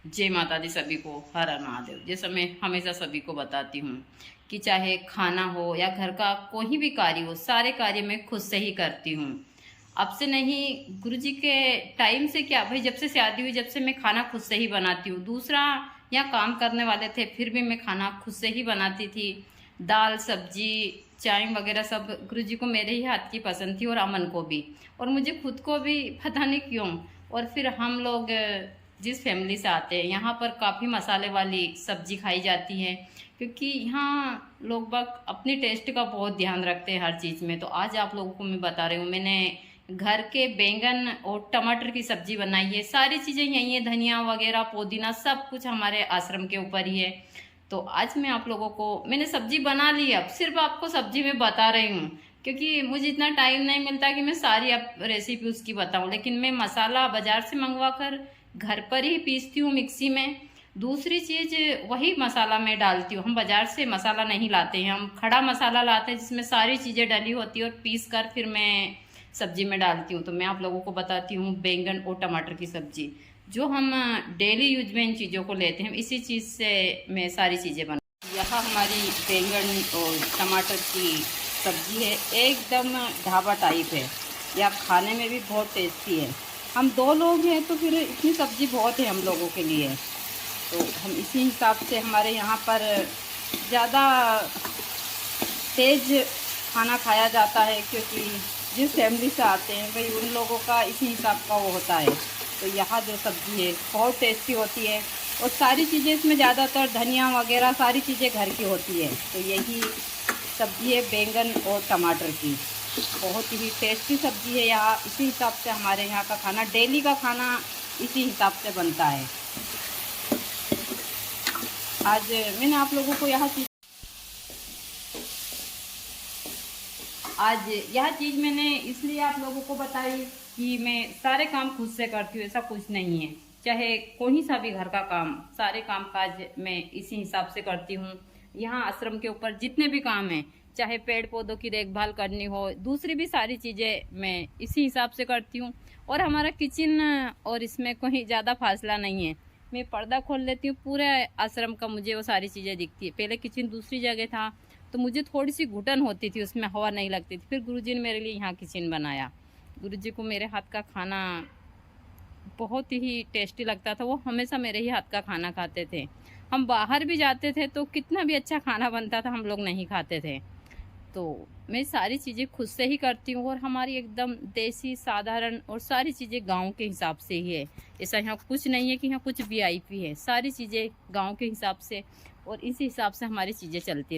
जय माता दी सभी को, हर हर महादेव। जैसा मैं हमेशा सभी को बताती हूँ कि चाहे खाना हो या घर का कोई भी कार्य हो, सारे कार्य मैं खुद से ही करती हूँ। अब से नहीं, गुरुजी के टाइम से क्या भाई, जब से शादी हुई जब से मैं खाना खुद से ही बनाती हूँ। दूसरा यहाँ काम करने वाले थे, फिर भी मैं खाना खुद से ही बनाती थी। दाल सब्जी चाय वगैरह सब गुरुजी को मेरे ही हाथ की पसंद थी, और अमन को भी, और मुझे खुद को भी, पता नहीं क्यों। और फिर हम लोग जिस फैमिली से आते हैं, यहाँ पर काफ़ी मसाले वाली सब्जी खाई जाती है, क्योंकि यहाँ लोग बाग अपनी टेस्ट का बहुत ध्यान रखते हैं हर चीज़ में। तो आज आप लोगों को मैं बता रही हूँ, मैंने घर के बैंगन और टमाटर की सब्जी बनाई है। सारी चीज़ें यही है, धनिया वगैरह पुदीना सब कुछ हमारे आश्रम के ऊपर ही है। तो आज मैं आप लोगों को, मैंने सब्जी बना ली, अब सिर्फ आपको सब्जी में बता रही हूँ, क्योंकि मुझे इतना टाइम नहीं मिलता कि मैं सारी अब रेसिपी उसकी बताऊं। लेकिन मैं मसाला बाजार से मंगवा कर घर पर ही पीसती हूँ मिक्सी में। दूसरी चीज़, वही मसाला मैं डालती हूँ। हम बाजार से मसाला नहीं लाते हैं, हम खड़ा मसाला लाते हैं जिसमें सारी चीज़ें डली होती है, और पीस कर फिर मैं सब्जी में डालती हूँ। तो मैं आप लोगों को बताती हूँ बैंगन और टमाटर की सब्जी, जो हम डेली यूज में इन चीज़ों को लेते हैं, इसी चीज़ से मैं सारी चीज़ें बना। यहाँ हमारी बैंगन और टमाटर की सब्जी है, एकदम ढाबा टाइप है। या खाने में भी बहुत टेस्टी है। हम 2 लोग हैं तो फिर इतनी सब्जी बहुत है हम लोगों के लिए। तो हम इसी हिसाब से, हमारे यहाँ पर ज़्यादा तेज़ खाना खाया जाता है, क्योंकि जिस फैमिली से आते हैं भाई उन लोगों का इसी हिसाब का वो होता है। तो यहाँ जो सब्ज़ी है बहुत टेस्टी होती है, और सारी चीज़ें इसमें ज़्यादातर धनिया वगैरह सारी चीज़ें घर की होती है। तो यही सब्ज़ी है बैंगन और टमाटर की, बहुत ही टेस्टी सब्ज़ी है। यहाँ इसी हिसाब से हमारे यहाँ का खाना, डेली का खाना इसी हिसाब से बनता है। आज मैंने आप लोगों को आज यह चीज़ मैंने इसलिए आप लोगों को बताई कि मैं सारे काम खुद से करती हूँ, ऐसा कुछ नहीं है। चाहे कोई सा भी घर का काम, सारे काम काज मैं इसी हिसाब से करती हूँ। यहाँ आश्रम के ऊपर जितने भी काम हैं, चाहे पेड़ पौधों की देखभाल करनी हो, दूसरी भी सारी चीज़ें मैं इसी हिसाब से करती हूँ। और हमारा किचन और इसमें कोई ज़्यादा फासला नहीं है। मैं पर्दा खोल लेती हूँ, पूरे आश्रम का मुझे वो सारी चीज़ें दिखती है। पहले किचन दूसरी जगह था, तो मुझे थोड़ी सी घुटन होती थी, उसमें हवा नहीं लगती थी। फिर गुरुजी ने मेरे लिए यहाँ किचन बनाया। गुरुजी को मेरे हाथ का खाना बहुत ही टेस्टी लगता था, वो हमेशा मेरे ही हाथ का खाना खाते थे। हम बाहर भी जाते थे तो कितना भी अच्छा खाना बनता था, हम लोग नहीं खाते थे। तो मैं सारी चीज़ें खुद से ही करती हूँ, और हमारी एकदम देसी साधारण, और सारी चीज़ें गांव के हिसाब से ही है। ऐसा यहाँ कुछ नहीं है कि यहाँ कुछ वीआईपी है, सारी चीज़ें गांव के हिसाब से, और इसी हिसाब से हमारी चीज़ें चलती हैं।